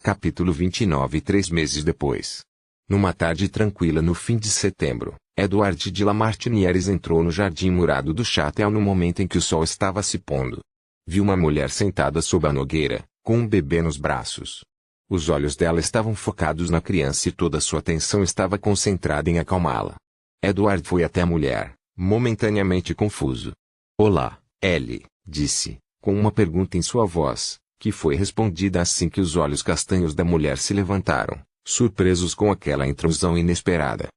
Capítulo 29. 3 meses depois. Numa tarde tranquila no fim de setembro, Edward de Lamartinières entrou no jardim murado do Châtel no momento em que o sol estava se pondo. Viu uma mulher sentada sob a nogueira, com um bebê nos braços. Os olhos dela estavam focados na criança e toda sua atenção estava concentrada em acalmá-la. Edward foi até a mulher, momentaneamente confuso. "Olá, Ellie", disse, com uma pergunta em sua voz, que foi respondida assim que os olhos castanhos da mulher se levantaram, surpresos com aquela intrusão inesperada.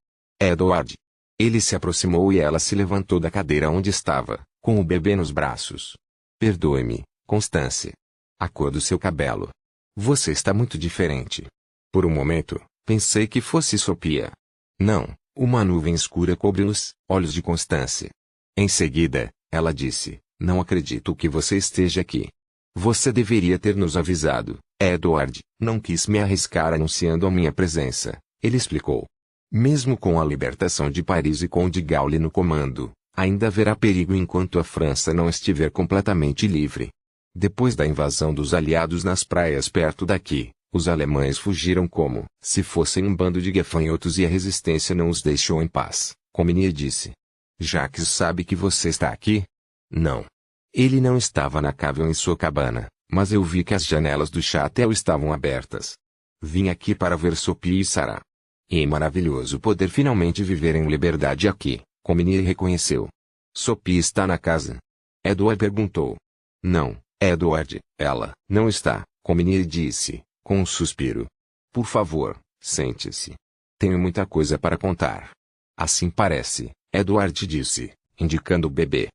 "Edward." Ele se aproximou e ela se levantou da cadeira onde estava, com o bebê nos braços. "Perdoe-me, Constance. A cor do seu cabelo. Você está muito diferente. Por um momento, pensei que fosse Sophia." "Não." Uma nuvem escura cobriu os olhos de Constance. Em seguida, ela disse, "Não acredito que você esteja aqui. Você deveria ter nos avisado, Edward." "Não quis me arriscar anunciando a minha presença", ele explicou. "Mesmo com a libertação de Paris e com o de Gaulle no comando, ainda haverá perigo enquanto a França não estiver completamente livre. Depois da invasão dos aliados nas praias perto daqui, os alemães fugiram como se fossem um bando de gafanhotos e a resistência não os deixou em paz", Cominier disse. "Jacques sabe que você está aqui?" "Não. Ele não estava na cave ou em sua cabana, mas eu vi que as janelas do Châtel estavam abertas. Vim aqui para ver Sophie e Sarah. E é maravilhoso poder finalmente viver em liberdade aqui", Cominier reconheceu. "Sophie está na casa?" Edward perguntou. "Não, Edward, ela não está", Cominier disse, com um suspiro. "Por favor, sente-se. Tenho muita coisa para contar." "Assim parece", Edward disse, indicando o bebê.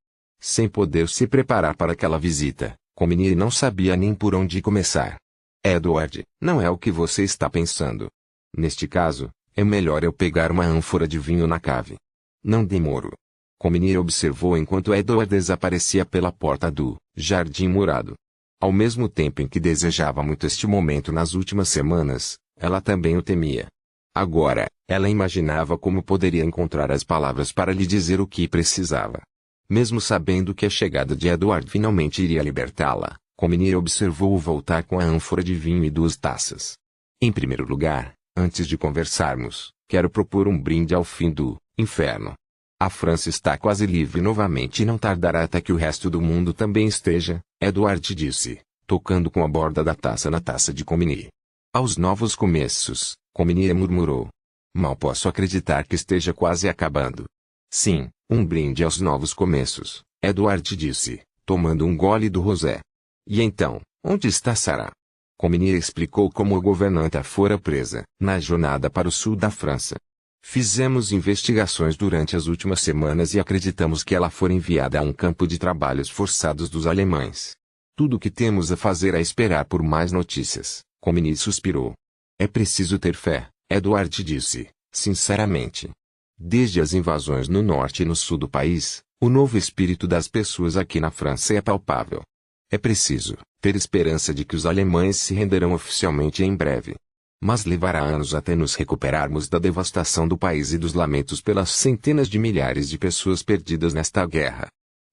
Sem poder se preparar para aquela visita, Cominier não sabia nem por onde começar. "Edward, não é o que você está pensando. Neste caso, é melhor eu pegar uma ânfora de vinho na cave." "Não demoro." Cominier observou enquanto Edward desaparecia pela porta do jardim murado. Ao mesmo tempo em que desejava muito este momento nas últimas semanas, ela também o temia. Agora, ela imaginava como poderia encontrar as palavras para lhe dizer o que precisava. Mesmo sabendo que a chegada de Edward finalmente iria libertá-la, Cominier observou-o voltar com a ânfora de vinho e 2 taças. "Em primeiro lugar, antes de conversarmos, quero propor um brinde ao fim do inferno. A França está quase livre novamente e não tardará até que o resto do mundo também esteja", Edward disse, tocando com a borda da taça na taça de Cominier. "Aos novos começos", Cominier murmurou. "Mal posso acreditar que esteja quase acabando." "Sim, um brinde aos novos começos", Edward disse, tomando um gole do rosé. "E então, onde está Sarah?" Cominier explicou como a governanta fora presa, na jornada para o sul da França. "Fizemos investigações durante as últimas semanas e acreditamos que ela foi enviada a um campo de trabalhos forçados dos alemães. Tudo o que temos a fazer é esperar por mais notícias", Cominier suspirou. "É preciso ter fé", Edward disse, sinceramente. Desde as invasões no norte e no sul do país, o novo espírito das pessoas aqui na França é palpável. É preciso ter esperança de que os alemães se renderão oficialmente em breve. Mas levará anos até nos recuperarmos da devastação do país e dos lamentos pelas centenas de milhares de pessoas perdidas nesta guerra.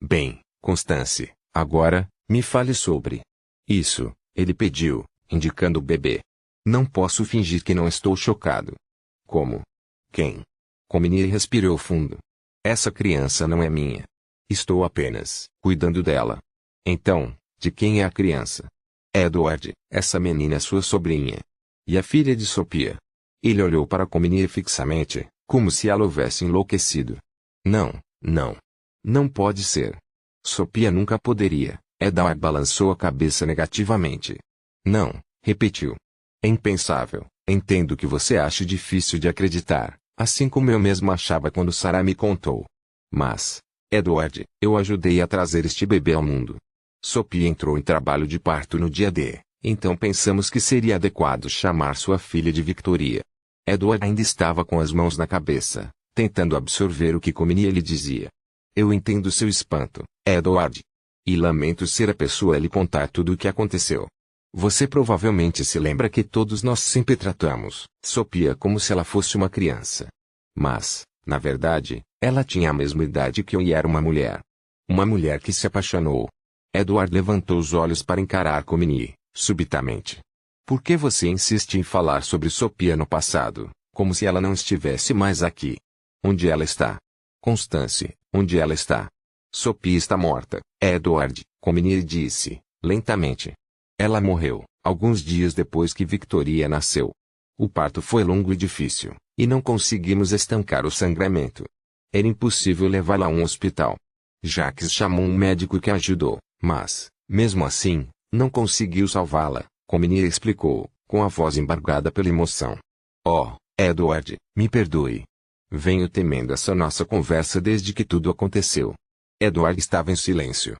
Bem, Constance, agora, me fale sobre isso", ele pediu, indicando o bebê. "Não posso fingir que não estou chocado." "Como? Quem?" Cominier respirou fundo. "Essa criança não é minha. Estou apenas cuidando dela." "Então, de quem é a criança?" "Edward, essa menina é sua sobrinha. E a filha de Sophia." Ele olhou para Cominier fixamente, como se ela houvesse enlouquecido. "Não, não. Não pode ser. Sophia nunca poderia." Edward balançou a cabeça negativamente. "Não", repetiu. "É impensável. Entendo que você ache difícil de acreditar, assim como eu mesmo achava quando Sarah me contou. Mas, Edward, eu ajudei a trazer este bebê ao mundo. Sophie entrou em trabalho de parto no dia D, então pensamos que seria adequado chamar sua filha de Victoria." Edward ainda estava com as mãos na cabeça, tentando absorver o que Cominier lhe dizia. "Eu entendo seu espanto, Edward. E lamento ser a pessoa a lhe contar tudo o que aconteceu. Você provavelmente se lembra que todos nós sempre tratamos Sophia como se ela fosse uma criança. Mas, na verdade, ela tinha a mesma idade que eu e era uma mulher. Uma mulher que se apaixonou." Edward levantou os olhos para encarar Cominier, subitamente. Por que você insiste em falar sobre Sophia no passado, como se ela não estivesse mais aqui? Onde ela está? Constance, onde ela está? Sophia está morta, Edward, Cominier disse, lentamente. Ela morreu, alguns dias depois que Victoria nasceu. O parto foi longo e difícil, e não conseguimos estancar o sangramento. Era impossível levá-la a um hospital. Jacques chamou um médico que a ajudou, mas, mesmo assim, não conseguiu salvá-la, Cominier explicou, com a voz embargada pela emoção. Oh, Edward, me perdoe. Venho temendo essa nossa conversa desde que tudo aconteceu. Edward estava em silêncio.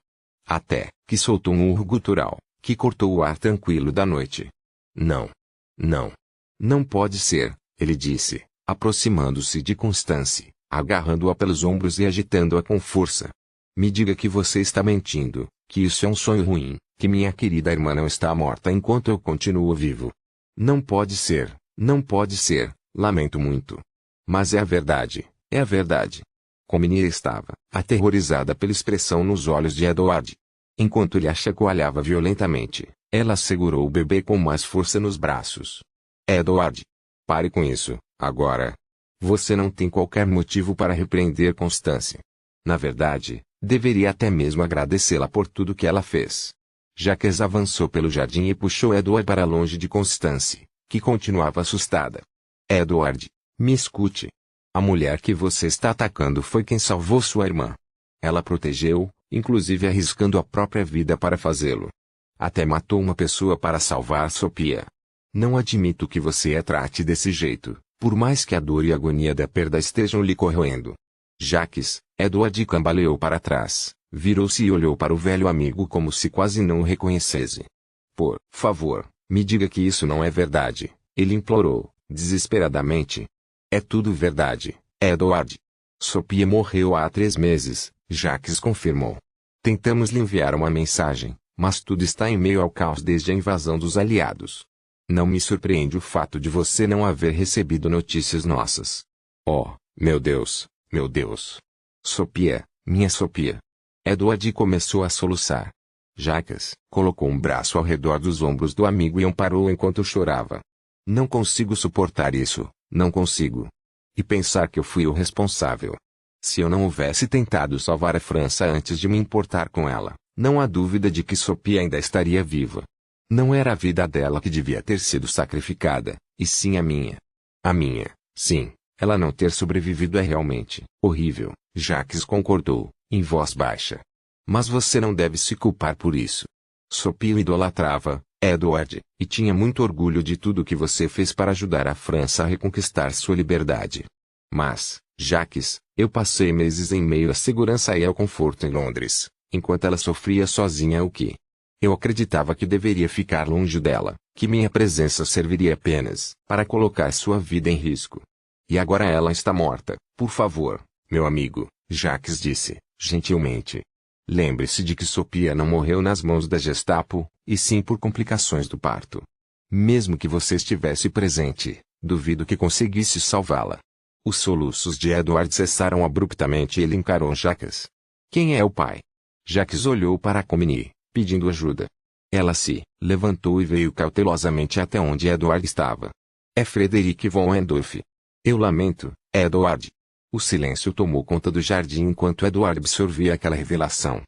Até que soltou um urro gutural, que cortou o ar tranquilo da noite. Não. Não. Não pode ser, ele disse, aproximando-se de Constance, agarrando-a pelos ombros e agitando-a com força. Me diga que você está mentindo, que isso é um sonho ruim, que minha querida irmã não está morta enquanto eu continuo vivo. Não pode ser, não pode ser, lamento muito. Mas é a verdade, é a verdade. Cominier estava aterrorizada pela expressão nos olhos de Edward. Enquanto ele a chacoalhava violentamente, ela segurou o bebê com mais força nos braços. Edward, pare com isso, agora. Você não tem qualquer motivo para repreender Constance. Na verdade, deveria até mesmo agradecê-la por tudo que ela fez. Jacques avançou pelo jardim e puxou Edward para longe de Constance, que continuava assustada. Edward, me escute. A mulher que você está atacando foi quem salvou sua irmã. Ela protegeu, inclusive arriscando a própria vida para fazê-lo. Até matou uma pessoa para salvar Sophia. Não admito que você a trate desse jeito, por mais que a dor e a agonia da perda estejam lhe corroendo. Jacques, Edward cambaleou para trás, virou-se e olhou para o velho amigo como se quase não o reconhecesse. Por favor, me diga que isso não é verdade, ele implorou, desesperadamente. É tudo verdade, Edward. Sophia morreu há 3 meses, Jacques confirmou. Tentamos lhe enviar uma mensagem, mas tudo está em meio ao caos desde a invasão dos aliados. Não me surpreende o fato de você não haver recebido notícias nossas. Oh, meu Deus, meu Deus. Sophia, minha Sophia. Edward começou a soluçar. Jacques colocou um braço ao redor dos ombros do amigo e amparou enquanto chorava. Não consigo suportar isso, não consigo. E pensar que eu fui o responsável. Se eu não houvesse tentado salvar a França antes de me importar com ela, não há dúvida de que Sophia ainda estaria viva. Não era a vida dela que devia ter sido sacrificada, e sim a minha. A minha, sim, ela não ter sobrevivido é realmente horrível, Jacques concordou, em voz baixa. Mas você não deve se culpar por isso. Sophia o idolatrava, Edward, e tinha muito orgulho de tudo que você fez para ajudar a França a reconquistar sua liberdade. Mas, Jacques, eu passei meses em meio à segurança e ao conforto em Londres, enquanto ela sofria sozinha eu acreditava que deveria ficar longe dela, que minha presença serviria apenas para colocar sua vida em risco. E agora ela está morta, por favor, meu amigo, Jacques disse, gentilmente. Lembre-se de que Sophia não morreu nas mãos da Gestapo, e sim por complicações do parto. Mesmo que você estivesse presente, duvido que conseguisse salvá-la. Os soluços de Edward cessaram abruptamente e ele encarou Jacques. Quem é o pai? Jacques olhou para Comini, pedindo ajuda. Ela se levantou e veio cautelosamente até onde Edward estava. É Frederic von Endorf. Eu lamento, Edward. O silêncio tomou conta do jardim enquanto Edward absorvia aquela revelação.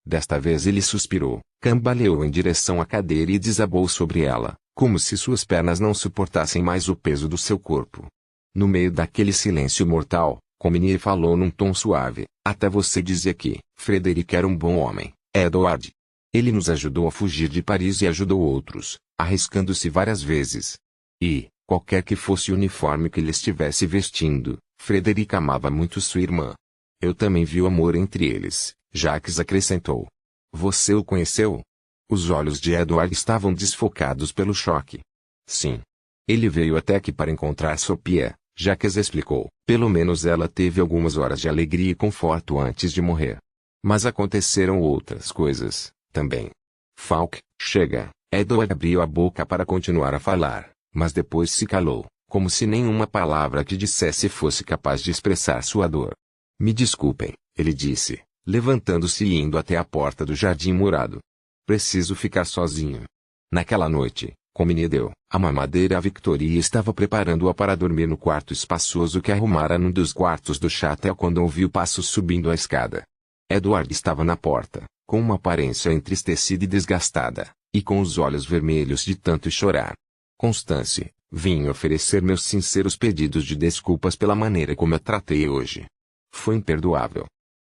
Desta vez ele suspirou, cambaleou em direção à cadeira e desabou sobre ela, como se suas pernas não suportassem mais o peso do seu corpo. No meio daquele silêncio mortal, Cominier falou num tom suave, até você dizia que Frederic era um bom homem, Edward. Ele nos ajudou a fugir de Paris e ajudou outros, arriscando-se várias vezes. E, qualquer que fosse o uniforme que ele estivesse vestindo, Frederic amava muito sua irmã. Eu também vi o amor entre eles, Jacques acrescentou. Você o conheceu? Os olhos de Edward estavam desfocados pelo choque. Sim. Ele veio até aqui para encontrar Sophia, Jacques explicou. Pelo menos ela teve algumas horas de alegria e conforto antes de morrer. Mas aconteceram outras coisas, também. Falk, chega. Edward abriu a boca para continuar a falar, mas depois se calou, como se nenhuma palavra que dissesse fosse capaz de expressar sua dor. Me desculpem, ele disse, levantando-se e indo até a porta do jardim murado. Preciso ficar sozinho. Naquela noite, Comini deu a mamadeira à Victoria e estava preparando-a para dormir no quarto espaçoso que arrumara num dos quartos do château quando ouviu passos subindo a escada. Edward estava na porta, com uma aparência entristecida e desgastada, e com os olhos vermelhos de tanto chorar. Constance, vim oferecer meus sinceros pedidos de desculpas pela maneira como a tratei hoje. Foi imperdoável.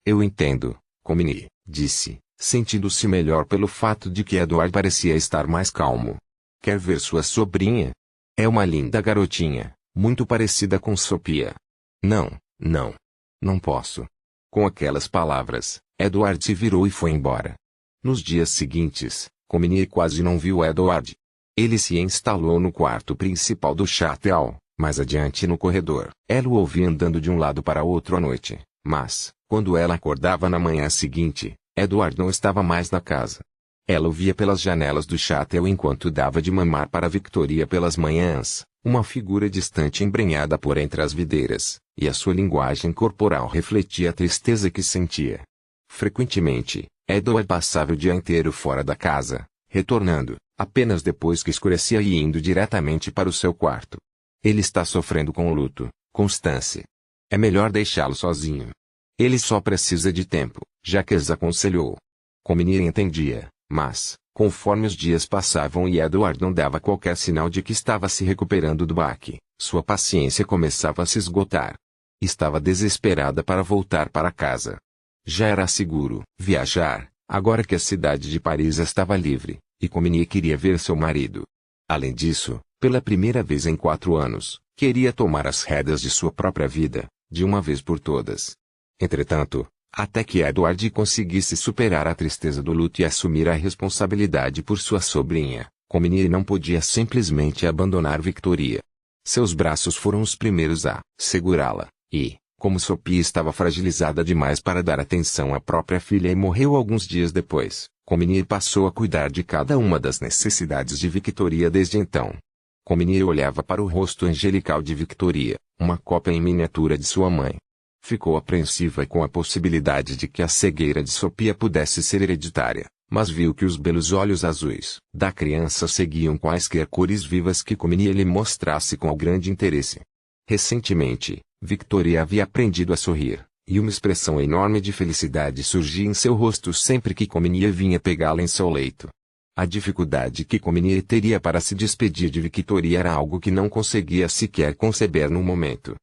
Eu entendo, Comini, disse, sentindo-se melhor pelo fato de que Edward parecia estar mais calmo. Quer ver sua sobrinha? É uma linda garotinha, muito parecida com Sophia. Não, não. Não posso. Com aquelas palavras, Edward se virou e foi embora. Nos dias seguintes, Comini quase não viu Edward. Ele se instalou no quarto principal do château, mais adiante no corredor. Ela o ouvia andando de um lado para outro à noite, mas, quando ela acordava na manhã seguinte, Edward não estava mais na casa. Ela o via pelas janelas do château enquanto dava de mamar para Victoria pelas manhãs, uma figura distante embrenhada por entre as videiras, e a sua linguagem corporal refletia a tristeza que sentia. Frequentemente, Edward passava o dia inteiro fora da casa, retornando, apenas depois que escurecia e indo diretamente para o seu quarto. Ele está sofrendo com o luto, Constance. É melhor deixá-lo sozinho. Ele só precisa de tempo, Jacques aconselhou. Comini entendia. Mas, conforme os dias passavam e Edward não dava qualquer sinal de que estava se recuperando do baque, sua paciência começava a se esgotar. Estava desesperada para voltar para casa. Já era seguro viajar, agora que a cidade de Paris estava livre, e Comini queria ver seu marido. Além disso, pela primeira vez em 4 anos, queria tomar as rédeas de sua própria vida, de uma vez por todas. Entretanto, até que Edward conseguisse superar a tristeza do luto e assumir a responsabilidade por sua sobrinha, Comini não podia simplesmente abandonar Victoria. Seus braços foram os primeiros a segurá-la, e, como Sophie estava fragilizada demais para dar atenção à própria filha e morreu alguns dias depois, Comini passou a cuidar de cada uma das necessidades de Victoria desde então. Comini olhava para o rosto angelical de Victoria, uma cópia em miniatura de sua mãe. Ficou apreensiva com a possibilidade de que a cegueira de Sophia pudesse ser hereditária, mas viu que os belos olhos azuis da criança seguiam quaisquer cores vivas que Comini lhe mostrasse com grande interesse. Recentemente, Victoria havia aprendido a sorrir, e uma expressão enorme de felicidade surgia em seu rosto sempre que Comini vinha pegá-la em seu leito. A dificuldade que Comini teria para se despedir de Victoria era algo que não conseguia sequer conceber no momento.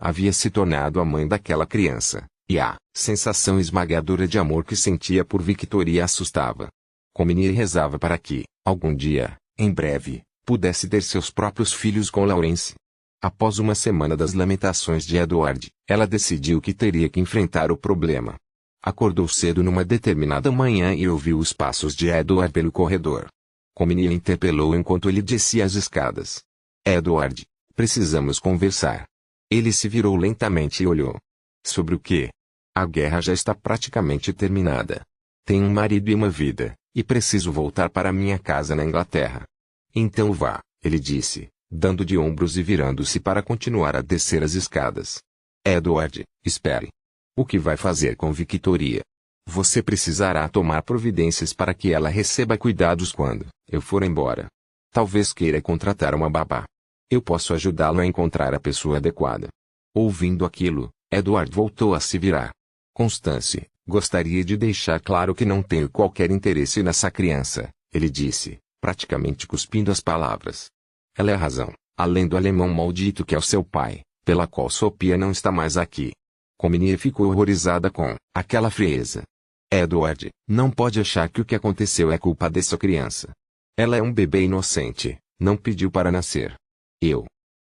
Havia se tornado a mãe daquela criança, e a sensação esmagadora de amor que sentia por Victoria assustava. Comini rezava para que, algum dia, em breve, pudesse ter seus próprios filhos com Laurence. Após uma semana das lamentações de Edward, ela decidiu que teria que enfrentar o problema. Acordou cedo numa determinada manhã e ouviu os passos de Edward pelo corredor. Comini interpelou enquanto ele descia as escadas. Edward, precisamos conversar. Ele se virou lentamente e olhou. Sobre o quê? A guerra já está praticamente terminada. Tenho um marido e uma vida, e preciso voltar para minha casa na Inglaterra. Então vá, ele disse, dando de ombros e virando-se para continuar a descer as escadas. Edward, espere. O que vai fazer com Victoria? Você precisará tomar providências para que ela receba cuidados quando eu for embora. Talvez queira contratar uma babá. Eu posso ajudá-lo a encontrar a pessoa adequada. Ouvindo aquilo, Edward voltou a se virar. Constance, gostaria de deixar claro que não tenho qualquer interesse nessa criança, ele disse, praticamente cuspindo as palavras. Ela é a razão, além do alemão maldito que é o seu pai, pela qual Sophia não está mais aqui. Comini ficou horrorizada com aquela frieza. Edward, não pode achar que o que aconteceu é culpa dessa criança. Ela é um bebê inocente, não pediu para nascer.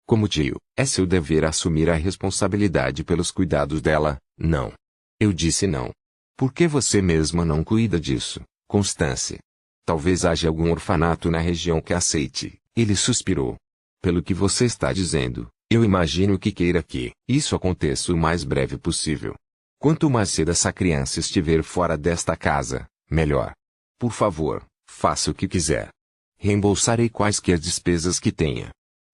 Como tio, é seu dever assumir a responsabilidade pelos cuidados dela, não. Eu disse não. Por que você mesma não cuida disso, Constance? Talvez haja algum orfanato na região que aceite, ele suspirou. Pelo que você está dizendo, eu imagino que queira que isso aconteça o mais breve possível. Quanto mais cedo essa criança estiver fora desta casa, melhor. Por favor, faça o que quiser. Reembolsarei quaisquer despesas que tenha.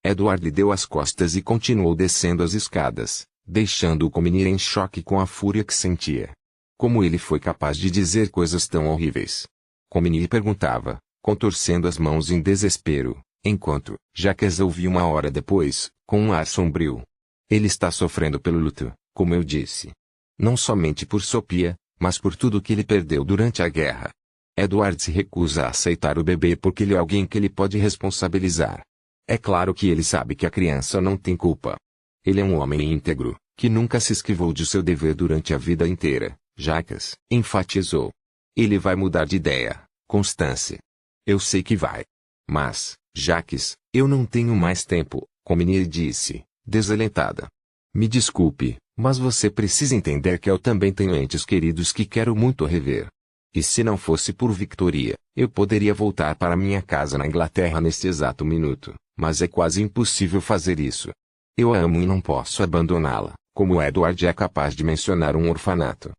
Edward lhe deu as costas e continuou descendo as escadas, deixando-o Comini em choque com a fúria que sentia. Como ele foi capaz de dizer coisas tão horríveis? Comini perguntava, contorcendo as mãos em desespero, Enquanto, Jacques ouviu uma hora depois, com um ar sombrio. Ele está sofrendo pelo luto, como eu disse. Não somente por Sophia, mas por tudo que ele perdeu durante a guerra. Edward se recusa a aceitar o bebê porque ele é alguém que ele pode responsabilizar. É claro que ele sabe que a criança não tem culpa. Ele é um homem íntegro, que nunca se esquivou de seu dever durante a vida inteira, Jacques enfatizou. Ele vai mudar de ideia, Constance. Eu sei que vai. Mas, Jacques, eu não tenho mais tempo, Comini disse, desalentada. Me desculpe, mas você precisa entender que eu também tenho entes queridos que quero muito rever. E se não fosse por Victoria, eu poderia voltar para minha casa na Inglaterra neste exato minuto, mas é quase impossível fazer isso. Eu a amo e não posso abandoná-la, como Edward é capaz de mencionar um orfanato.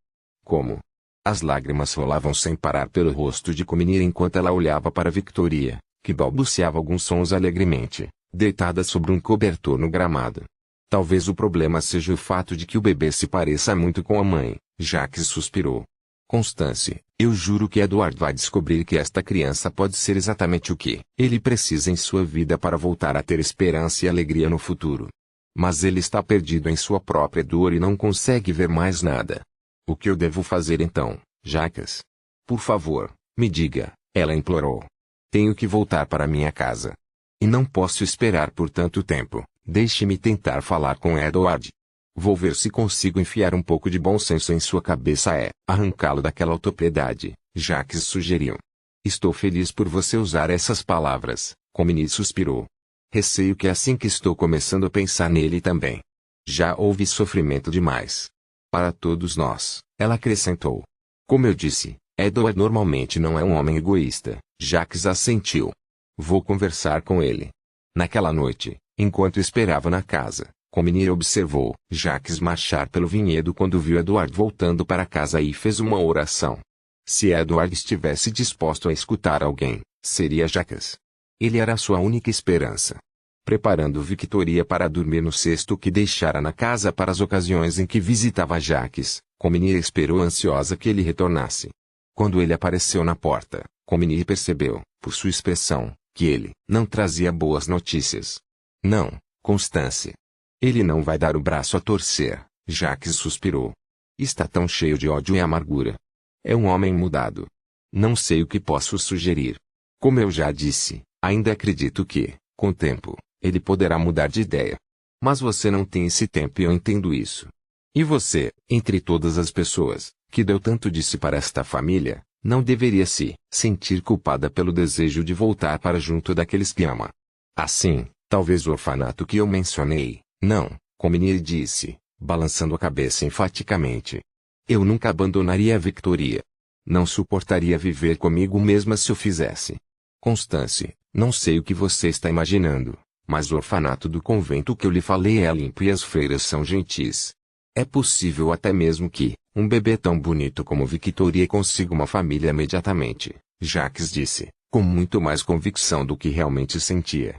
Como? As lágrimas rolavam sem parar pelo rosto de Comini enquanto ela olhava para Victoria, que balbuciava alguns sons alegremente, deitada sobre um cobertor no gramado. Talvez o problema seja o fato de que o bebê se pareça muito com a mãe, Jacques suspirou. Constance, eu juro que Edward vai descobrir que esta criança pode ser exatamente o que ele precisa em sua vida para voltar a ter esperança e alegria no futuro. Mas ele está perdido em sua própria dor e não consegue ver mais nada. O que eu devo fazer então, Jacques? Por favor, me diga, ela implorou. Tenho que voltar para minha casa. E não posso esperar por tanto tempo, deixe-me tentar falar com Edward. Vou ver se consigo enfiar um pouco de bom senso em sua cabeça arrancá-lo daquela autopiedade, Jacques sugeriu. Estou feliz por você usar essas palavras, Comini suspirou. Receio que assim que estou começando a pensar nele também. Já houve sofrimento demais. Para todos nós, ela acrescentou. Como eu disse, Edward normalmente não é um homem egoísta, Jacques assentiu. Vou conversar com ele. Naquela noite, enquanto esperava na casa, Comini observou Jacques marchar pelo vinhedo quando viu Edward voltando para casa e fez uma oração. Se Edward estivesse disposto a escutar alguém, seria Jacques. Ele era sua única esperança. Preparando Victoria para dormir no cesto que deixara na casa para as ocasiões em que visitava Jacques, Comini esperou ansiosa que ele retornasse. Quando ele apareceu na porta, Comini percebeu, por sua expressão, que ele não trazia boas notícias. Não, Constance. Ele não vai dar o braço a torcer, Jacques suspirou. Está tão cheio de ódio e amargura. É um homem mudado. Não sei o que posso sugerir. Como eu já disse, ainda acredito que, com o tempo, ele poderá mudar de ideia. Mas você não tem esse tempo e eu entendo isso. E você, entre todas as pessoas, que deu tanto de si para esta família, não deveria se sentir culpada pelo desejo de voltar para junto daqueles que ama. Assim, talvez o orfanato que eu mencionei, não, Comini disse, balançando a cabeça enfaticamente. Eu nunca abandonaria a Victoria. Não suportaria viver comigo mesma se o fizesse. Constance, não sei o que você está imaginando, mas o orfanato do convento que eu lhe falei é limpo e as freiras são gentis. É possível até mesmo que um bebê tão bonito como Victoria consiga uma família imediatamente, Jacques disse, com muito mais convicção do que realmente sentia.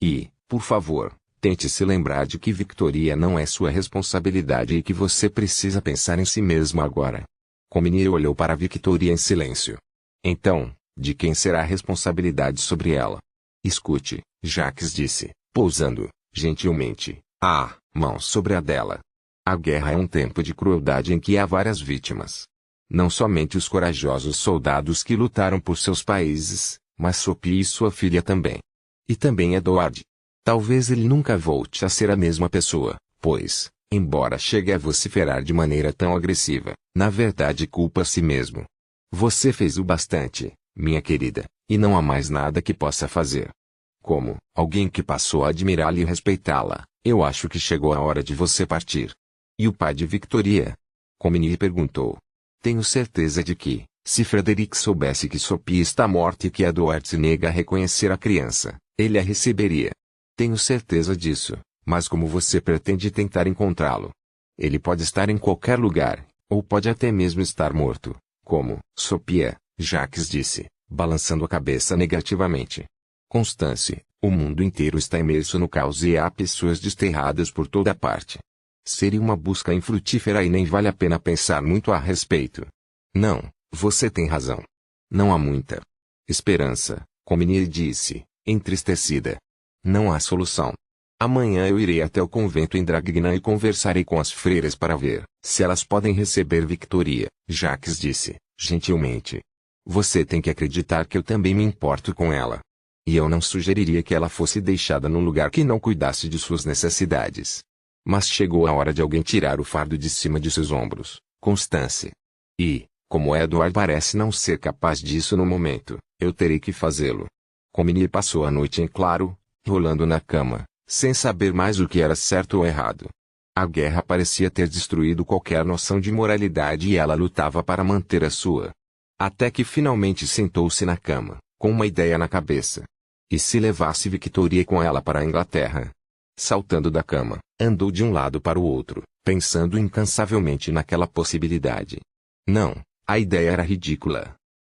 E, por favor, tente se lembrar de que Victoria não é sua responsabilidade e que você precisa pensar em si mesmo agora. Comini olhou para Victoria em silêncio. Então, de quem será a responsabilidade sobre ela? Escute, Jacques disse, pousando, gentilmente, a mão sobre a dela. A guerra é um tempo de crueldade em que há várias vítimas. Não somente os corajosos soldados que lutaram por seus países, mas Sophie e sua filha também. E também Edward. Talvez ele nunca volte a ser a mesma pessoa, pois, embora chegue a vociferar de maneira tão agressiva, na verdade culpa a si mesmo. Você fez o bastante, minha querida, e não há mais nada que possa fazer. Como alguém que passou a admirá-la e respeitá-la, eu acho que chegou a hora de você partir. E o pai de Victoria? Comini perguntou. Tenho certeza de que, se Frederick soubesse que Sophie está morta e que Edward se nega a reconhecer a criança, ele a receberia. Tenho certeza disso, mas como você pretende tentar encontrá-lo? Ele pode estar em qualquer lugar, ou pode até mesmo estar morto, como Sophie, Jacques disse, balançando a cabeça negativamente. Constance, o mundo inteiro está imerso no caos e há pessoas desterradas por toda parte. Seria uma busca infrutífera e nem vale a pena pensar muito a respeito. Não, você tem razão. Não há muita esperança, Comini disse, entristecida. Não há solução. Amanhã eu irei até o convento em Dragna e conversarei com as freiras para ver se elas podem receber Victoria, Jacques disse, gentilmente. Você tem que acreditar que eu também me importo com ela. E eu não sugeriria que ela fosse deixada num lugar que não cuidasse de suas necessidades. Mas chegou a hora de alguém tirar o fardo de cima de seus ombros, Constance. E, como Edward parece não ser capaz disso no momento, eu terei que fazê-lo. Comini passou a noite em claro, rolando na cama, sem saber mais o que era certo ou errado. A guerra parecia ter destruído qualquer noção de moralidade e ela lutava para manter a sua. Até que finalmente sentou-se na cama, com uma ideia na cabeça. E se levasse Victoria com ela para a Inglaterra? Saltando da cama, andou de um lado para o outro, pensando incansavelmente naquela possibilidade. Não, a ideia era ridícula.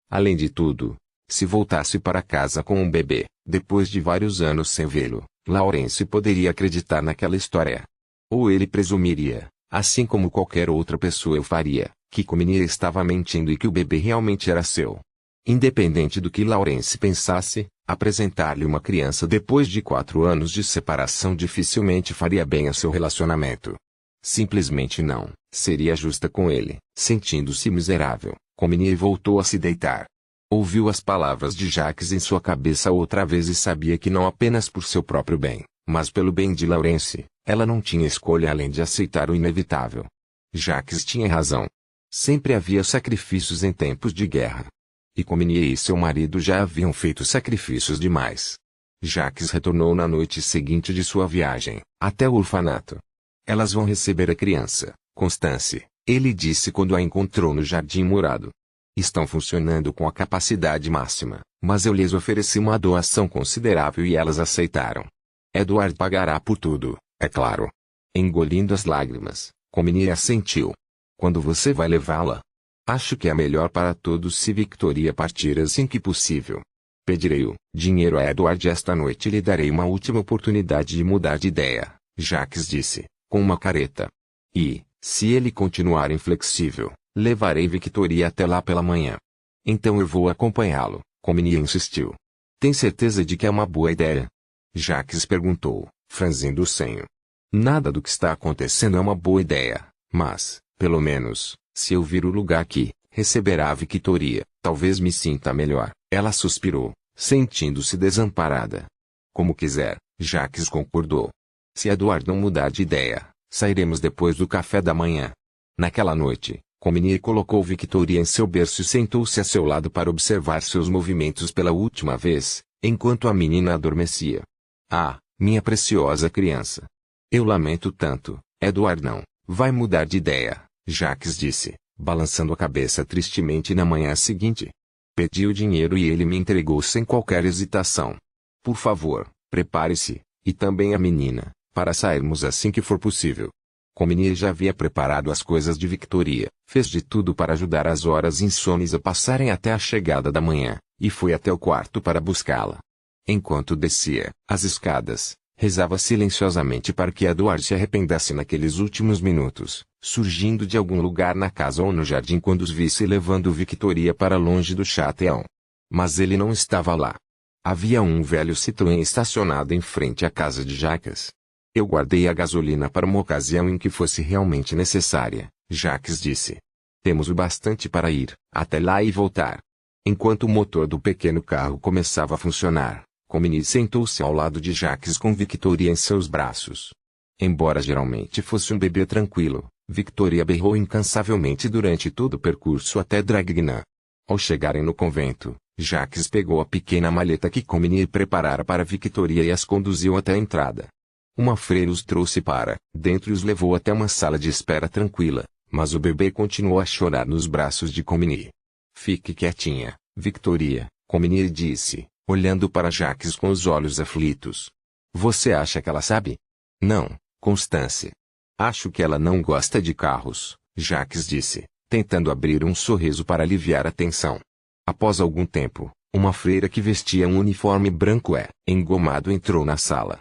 Além de tudo, se voltasse para casa com um bebê, depois de vários anos sem vê-lo, Laurence poderia acreditar naquela história. Ou ele presumiria, assim como qualquer outra pessoa o faria, que Comini estava mentindo e que o bebê realmente era seu. Independente do que Laurence pensasse, apresentar-lhe uma criança depois de 4 anos de separação dificilmente faria bem a seu relacionamento. Simplesmente não, seria justa com ele. Sentindo-se miserável, Comini voltou a se deitar. Ouviu as palavras de Jacques em sua cabeça outra vez e sabia que não apenas por seu próprio bem, mas pelo bem de Laurence, ela não tinha escolha além de aceitar o inevitável. Jacques tinha razão. Sempre havia sacrifícios em tempos de guerra. E Comini e seu marido já haviam feito sacrifícios demais. Jacques retornou na noite seguinte de sua viagem, até o orfanato. Elas vão receber a criança, Constance, ele disse quando a encontrou no jardim murado. Estão funcionando com a capacidade máxima, mas eu lhes ofereci uma doação considerável e elas aceitaram. Edward pagará por tudo, é claro. Engolindo as lágrimas, Comini assentiu. Quando você vai levá-la? Acho que é melhor para todos se Victoria partir assim que possível. Pedirei o dinheiro a Edward esta noite e lhe darei uma última oportunidade de mudar de ideia, Jacques disse, com uma careta. E, se ele continuar inflexível, levarei Victoria até lá pela manhã. Então eu vou acompanhá-lo, Comini insistiu. Tem certeza de que é uma boa ideia? Jacques perguntou, franzindo o senho. Nada do que está acontecendo é uma boa ideia, mas, pelo menos, se eu vir o lugar que receberá a Victoria, talvez me sinta melhor. Ela suspirou, sentindo-se desamparada. Como quiser, Jacques concordou. Se Edward não mudar de ideia, sairemos depois do café da manhã. Naquela noite, Comini colocou Victoria em seu berço e sentou-se a seu lado para observar seus movimentos pela última vez, enquanto a menina adormecia. Ah, minha preciosa criança. Eu lamento tanto, Edward não vai mudar de ideia, Jacques disse, balançando a cabeça tristemente na manhã seguinte. Pedi o dinheiro e ele me entregou sem qualquer hesitação. Por favor, prepare-se, e também a menina, para sairmos assim que for possível. Comini já havia preparado as coisas de Victoria, fez de tudo para ajudar as horas insones a passarem até a chegada da manhã, e foi até o quarto para buscá-la. Enquanto descia as escadas, rezava silenciosamente para que Edward se arrependesse naqueles últimos minutos, surgindo de algum lugar na casa ou no jardim quando os visse levando Victoria para longe do Château. Mas ele não estava lá. Havia um velho Citroën estacionado em frente à casa de Jacques. Eu guardei a gasolina para uma ocasião em que fosse realmente necessária, Jacques disse. Temos o bastante para ir até lá e voltar. Enquanto o motor do pequeno carro começava a funcionar, Comini sentou-se ao lado de Jacques com Victoria em seus braços. Embora geralmente fosse um bebê tranquilo, Victoria berrou incansavelmente durante todo o percurso até Dragna. Ao chegarem no convento, Jacques pegou a pequena maleta que Comini preparara para Victoria e as conduziu até a entrada. Uma freira os trouxe para dentro e os levou até uma sala de espera tranquila, mas o bebê continuou a chorar nos braços de Comini. Fique quietinha, Victoria, Comini disse, olhando para Jacques com os olhos aflitos. Você acha que ela sabe? Não, Constance. Acho que ela não gosta de carros, Jacques disse, tentando abrir um sorriso para aliviar a tensão. Após algum tempo, uma freira que vestia um uniforme branco engomado entrou na sala.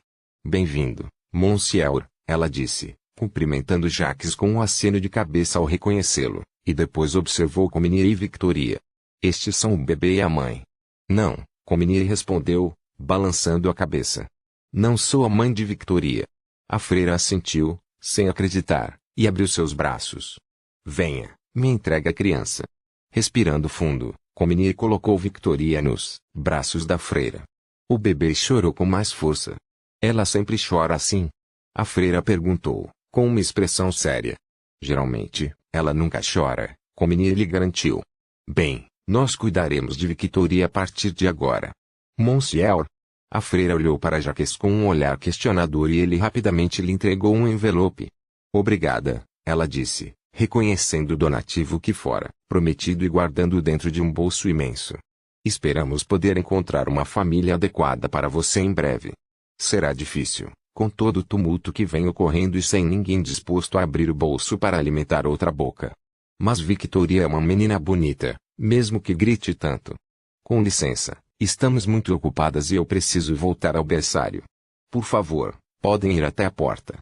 Bem-vindo, Monsieur, ela disse, cumprimentando Jacques com um aceno de cabeça ao reconhecê-lo, e depois observou Comini e Victoria. Estes são o bebê e a mãe. Não, Comini respondeu, balançando a cabeça. Não sou a mãe de Victoria. A freira assentiu, sem acreditar, e abriu seus braços. Venha, me entregue a criança. Respirando fundo, Comini colocou Victoria nos braços da freira. O bebê chorou com mais força. Ela sempre chora assim? A freira perguntou, com uma expressão séria. Geralmente, ela nunca chora, Comini lhe garantiu. Bem, nós cuidaremos de Victoria a partir de agora. Monsieur? A freira olhou para Jacques com um olhar questionador e ele rapidamente lhe entregou um envelope. Obrigada, ela disse, reconhecendo o donativo que fora prometido e guardando-o dentro de um bolso imenso. Esperamos poder encontrar uma família adequada para você em breve. Será difícil, com todo o tumulto que vem ocorrendo e sem ninguém disposto a abrir o bolso para alimentar outra boca. Mas Victoria é uma menina bonita, mesmo que grite tanto. Com licença, estamos muito ocupadas e eu preciso voltar ao berçário. Por favor, podem ir até a porta.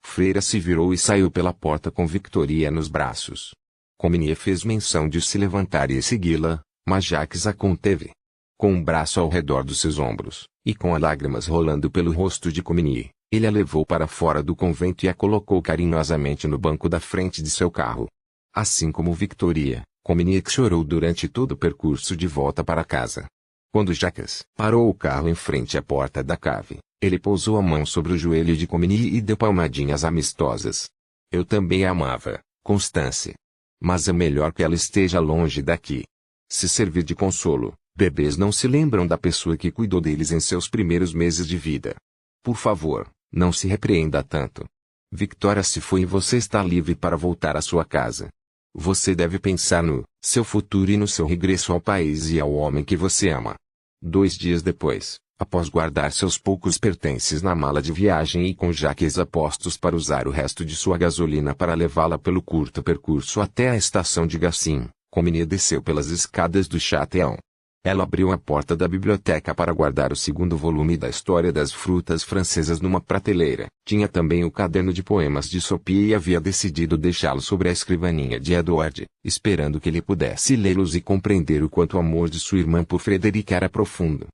Freira se virou e saiu pela porta com Victoria nos braços. Comini fez menção de se levantar e segui-la, mas Jacques a conteve. Com um braço ao redor dos seus ombros, e com as lágrimas rolando pelo rosto de Comini, ele a levou para fora do convento e a colocou carinhosamente no banco da frente de seu carro. Assim como Victoria, Comini chorou durante todo o percurso de volta para casa. Quando Jacques parou o carro em frente à porta da cave, ele pousou a mão sobre o joelho de Comini e deu palmadinhas amistosas. Eu também a amava, Constance. Mas é melhor que ela esteja longe daqui. Se servir de consolo, bebês não se lembram da pessoa que cuidou deles em seus primeiros meses de vida. Por favor, não se repreenda tanto. Victoria se foi e você está livre para voltar à sua casa. Você deve pensar no seu futuro e no seu regresso ao país e ao homem que você ama. 2 dias depois, após guardar seus poucos pertences na mala de viagem e com Jacques a postos para usar o resto de sua gasolina para levá-la pelo curto percurso até a estação de Gassim, Comini desceu pelas escadas do Château. Ela abriu a porta da biblioteca para guardar o segundo volume da História das Frutas Francesas numa prateleira. Tinha também o caderno de poemas de Sophie e havia decidido deixá-lo sobre a escrivaninha de Edward, esperando que ele pudesse lê-los e compreender o quanto o amor de sua irmã por Frederic era profundo.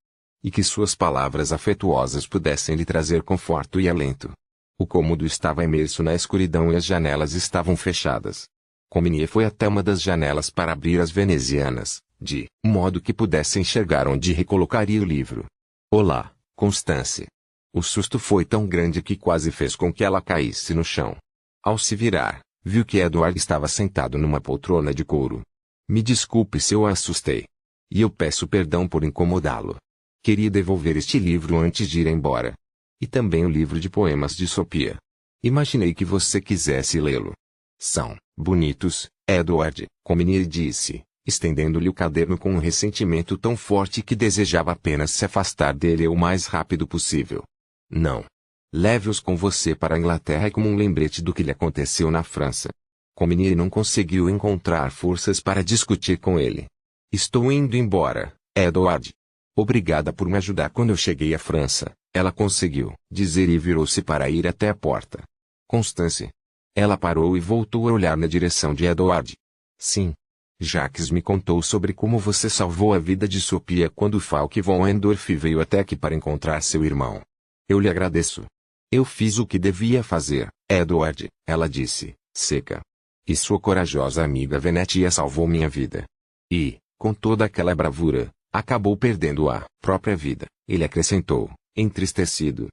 E que suas palavras afetuosas pudessem lhe trazer conforto e alento. O cômodo estava imerso na escuridão e as janelas estavam fechadas. Comini foi até uma das janelas para abrir as venezianas, de modo que pudesse enxergar onde recolocaria o livro. Olá, Constance. O susto foi tão grande que quase fez com que ela caísse no chão. Ao se virar, viu que Edward estava sentado numa poltrona de couro. Me desculpe se eu a assustei. E eu peço perdão por incomodá-lo. Queria devolver este livro antes de ir embora. E também o livro de poemas de Sophia. Imaginei que você quisesse lê-lo. São bonitos, Edward, Comini disse, estendendo-lhe o caderno com um ressentimento tão forte que desejava apenas se afastar dele o mais rápido possível. Não. Leve-os com você para a Inglaterra como um lembrete do que lhe aconteceu na França. Comini não conseguiu encontrar forças para discutir com ele. Estou indo embora, Edward. Obrigada por me ajudar quando eu cheguei à França, ela conseguiu dizer e virou-se para ir até a porta. Constance. Ela parou e voltou a olhar na direção de Edward. Sim. Jacques me contou sobre como você salvou a vida de Sophia quando Falk von Endorf veio até aqui para encontrar seu irmão. Eu lhe agradeço. Eu fiz o que devia fazer, Edward, ela disse, seca. E sua corajosa amiga Venetia salvou minha vida. E, com toda aquela bravura, acabou perdendo a própria vida, ele acrescentou, entristecido.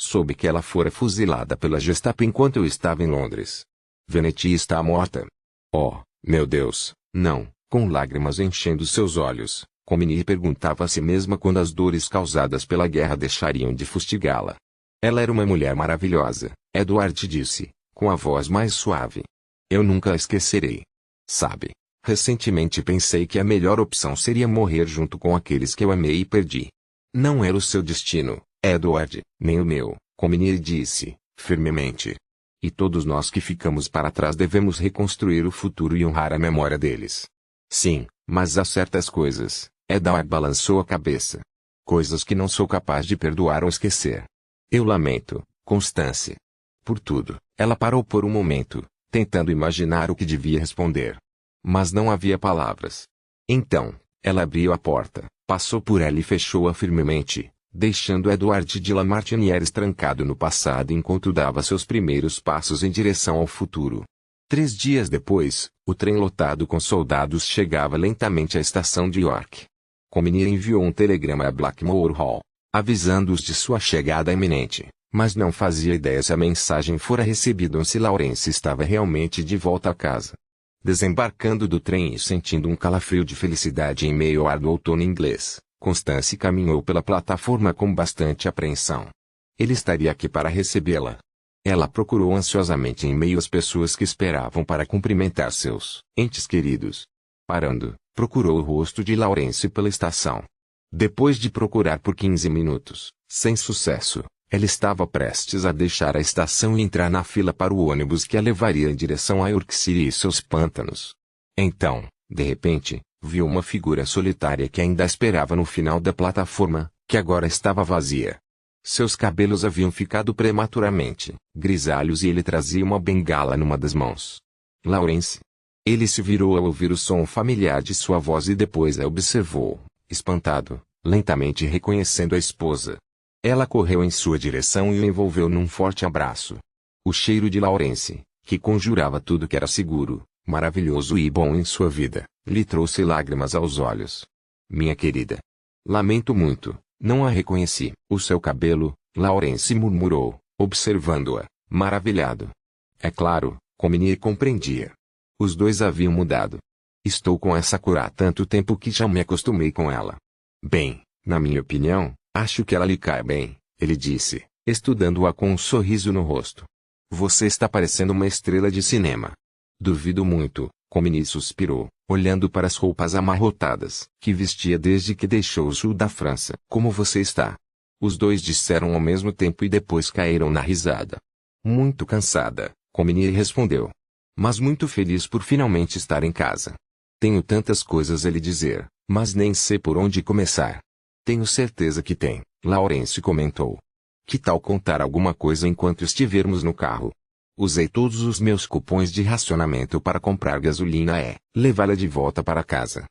Soube que ela fora fuzilada pela Gestapo enquanto eu estava em Londres. Venetia está morta. Oh, meu Deus, não, com lágrimas enchendo seus olhos, Comini perguntava a si mesma quando as dores causadas pela guerra deixariam de fustigá-la. Ela era uma mulher maravilhosa, Edward disse, com a voz mais suave. Eu nunca a esquecerei. Sabe, recentemente pensei que a melhor opção seria morrer junto com aqueles que eu amei e perdi. Não era o seu destino, Edward, nem o meu, Comini disse, firmemente. E todos nós que ficamos para trás devemos reconstruir o futuro e honrar a memória deles. Sim, mas há certas coisas, Edward balançou a cabeça. Coisas que não sou capaz de perdoar ou esquecer. Eu lamento, Constance. Por tudo, ela parou por um momento, tentando imaginar o que devia responder. Mas não havia palavras. Então, ela abriu a porta, Passou por ela e fechou-a firmemente, deixando Edward de Lamartinière trancado no passado enquanto dava seus primeiros passos em direção ao futuro. 3 dias depois, o trem lotado com soldados chegava lentamente à estação de York. Cominier enviou um telegrama a Blackmore Hall, avisando-os de sua chegada iminente, mas não fazia ideia se a mensagem fora recebida ou se Lawrence estava realmente de volta a casa. Desembarcando do trem e sentindo um calafrio de felicidade em meio ao ar do outono inglês, Constance caminhou pela plataforma com bastante apreensão. Ele estaria aqui para recebê-la. Ela procurou ansiosamente em meio às pessoas que esperavam para cumprimentar seus entes queridos. Parando, procurou o rosto de Lawrence pela estação. Depois de procurar por 15 minutos, sem sucesso, ela estava prestes a deixar a estação e entrar na fila para o ônibus que a levaria em direção a Yorkshire e seus pântanos. Então, de repente, viu uma figura solitária que ainda esperava no final da plataforma, que agora estava vazia. Seus cabelos haviam ficado prematuramente grisalhos e ele trazia uma bengala numa das mãos. Lawrence. Ele se virou ao ouvir o som familiar de sua voz e depois a observou, espantado, lentamente reconhecendo a esposa. Ela correu em sua direção e o envolveu num forte abraço. O cheiro de Lawrence, que conjurava tudo que era seguro, maravilhoso e bom em sua vida, lhe trouxe lágrimas aos olhos. Minha querida. Lamento muito, não a reconheci. O seu cabelo, Lawrence murmurou, observando-a, maravilhado. É claro, Cominier compreendia. Os dois haviam mudado. Estou com essa cor há tanto tempo que já me acostumei com ela. Bem, na minha opinião, acho que ela lhe cai bem, ele disse, estudando-a com um sorriso no rosto. Você está parecendo uma estrela de cinema. Duvido muito, Cominier suspirou, olhando para as roupas amarrotadas que vestia desde que deixou o sul da França. Como você está? Os dois disseram ao mesmo tempo e depois caíram na risada. Muito cansada, Cominier respondeu. Mas muito feliz por finalmente estar em casa. Tenho tantas coisas a lhe dizer, mas nem sei por onde começar. Tenho certeza que tem, Lawrence comentou. Que tal contar alguma coisa enquanto estivermos no carro? Usei todos os meus cupons de racionamento para comprar gasolina e levá-la de volta para casa.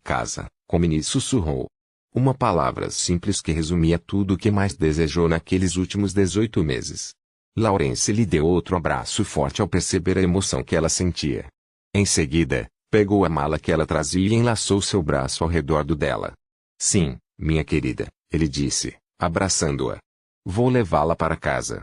Casa, Cominier sussurrou. Uma palavra simples que resumia tudo o que mais desejou naqueles últimos 18 meses. Lawrence lhe deu outro abraço forte ao perceber a emoção que ela sentia. Em seguida, pegou a mala que ela trazia e enlaçou seu braço ao redor do dela. Sim, minha querida, ele disse, abraçando-a. Vou levá-la para casa.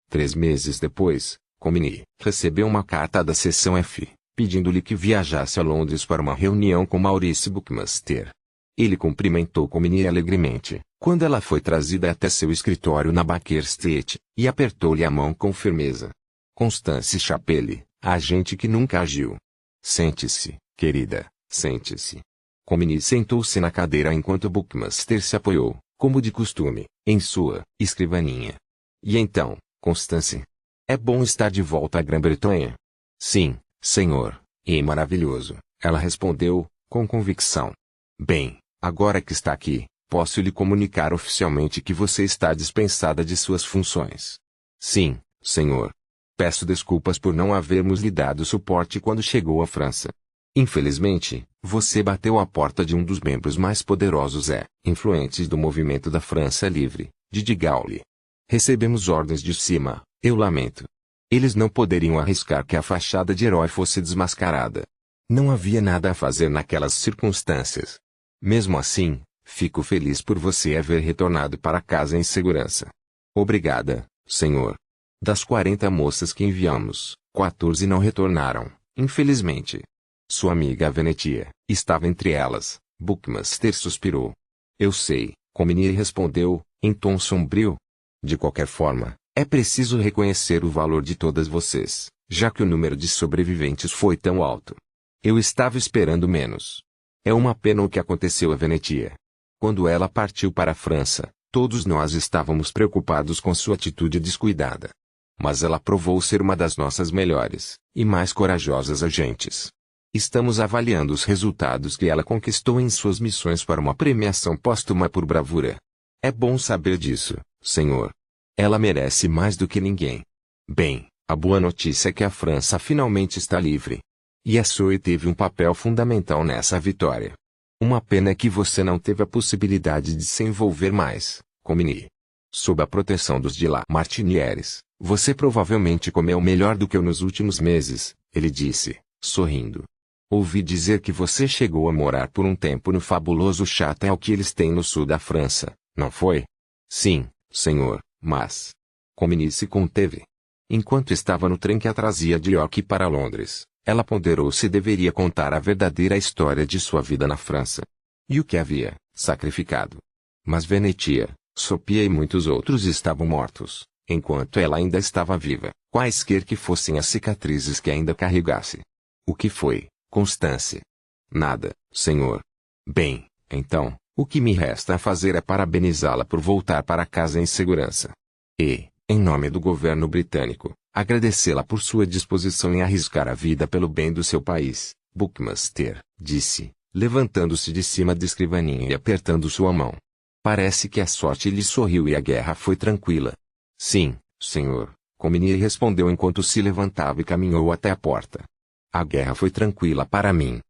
3 meses depois, Cominier recebeu uma carta da seção F, pedindo-lhe que viajasse a Londres para uma reunião com Maurice Buckmaster. Ele cumprimentou Cominier alegremente, quando ela foi trazida até seu escritório na Baker Street, e apertou-lhe a mão com firmeza. Constance Chapelle, a agente que nunca agiu. Sente-se, querida, sente-se. Cominier sentou-se na cadeira enquanto Buckmaster se apoiou, como de costume, em sua escrivaninha. E então, Constance? É bom estar de volta à Grã-Bretanha? Sim, senhor, e maravilhoso, ela respondeu, com convicção. Bem, agora que está aqui, posso lhe comunicar oficialmente que você está dispensada de suas funções. Sim, senhor. Peço desculpas por não havermos lhe dado suporte quando chegou à França. Infelizmente, você bateu à porta de um dos membros mais poderosos e influentes do movimento da França Livre, de Gaulle. Recebemos ordens de cima, eu lamento. Eles não poderiam arriscar que a fachada de herói fosse desmascarada. Não havia nada a fazer naquelas circunstâncias. Mesmo assim, fico feliz por você haver retornado para casa em segurança. Obrigada, senhor. Das 40 moças que enviamos, 14 não retornaram, infelizmente. Sua amiga Venetia estava entre elas, Buckmaster suspirou. Eu sei, Cominier respondeu, em tom sombrio. De qualquer forma, é preciso reconhecer o valor de todas vocês, já que o número de sobreviventes foi tão alto. Eu estava esperando menos. É uma pena o que aconteceu a Venetia. Quando ela partiu para a França, todos nós estávamos preocupados com sua atitude descuidada. Mas ela provou ser uma das nossas melhores e mais corajosas agentes. Estamos avaliando os resultados que ela conquistou em suas missões para uma premiação póstuma por bravura. É bom saber disso, senhor. Ela merece mais do que ninguém. Bem, a boa notícia é que a França finalmente está livre. E a Zoe teve um papel fundamental nessa vitória. Uma pena é que você não teve a possibilidade de se envolver mais, Comini. Sob a proteção dos de la Martinières, você provavelmente comeu melhor do que eu nos últimos meses, ele disse, sorrindo. Ouvi dizer que você chegou a morar por um tempo no fabuloso château que eles têm no sul da França, não foi? Sim, senhor, mas... Comini se conteve. Enquanto estava no trem que a trazia de York para Londres, ela ponderou se deveria contar a verdadeira história de sua vida na França. E o que havia sacrificado. Mas Venetia, Sofia e muitos outros estavam mortos, enquanto ela ainda estava viva, quaisquer que fossem as cicatrizes que ainda carregasse. O que foi, Constance? Nada, senhor. Bem, então, o que me resta a fazer é parabenizá-la por voltar para casa em segurança. E, em nome do governo britânico, agradecê-la por sua disposição em arriscar a vida pelo bem do seu país, Buckmaster, disse, levantando-se de cima da escrivaninha e apertando sua mão. Parece que a sorte lhe sorriu e a guerra foi tranquila. Sim, senhor, Comini respondeu enquanto se levantava e caminhou até a porta. A guerra foi tranquila para mim,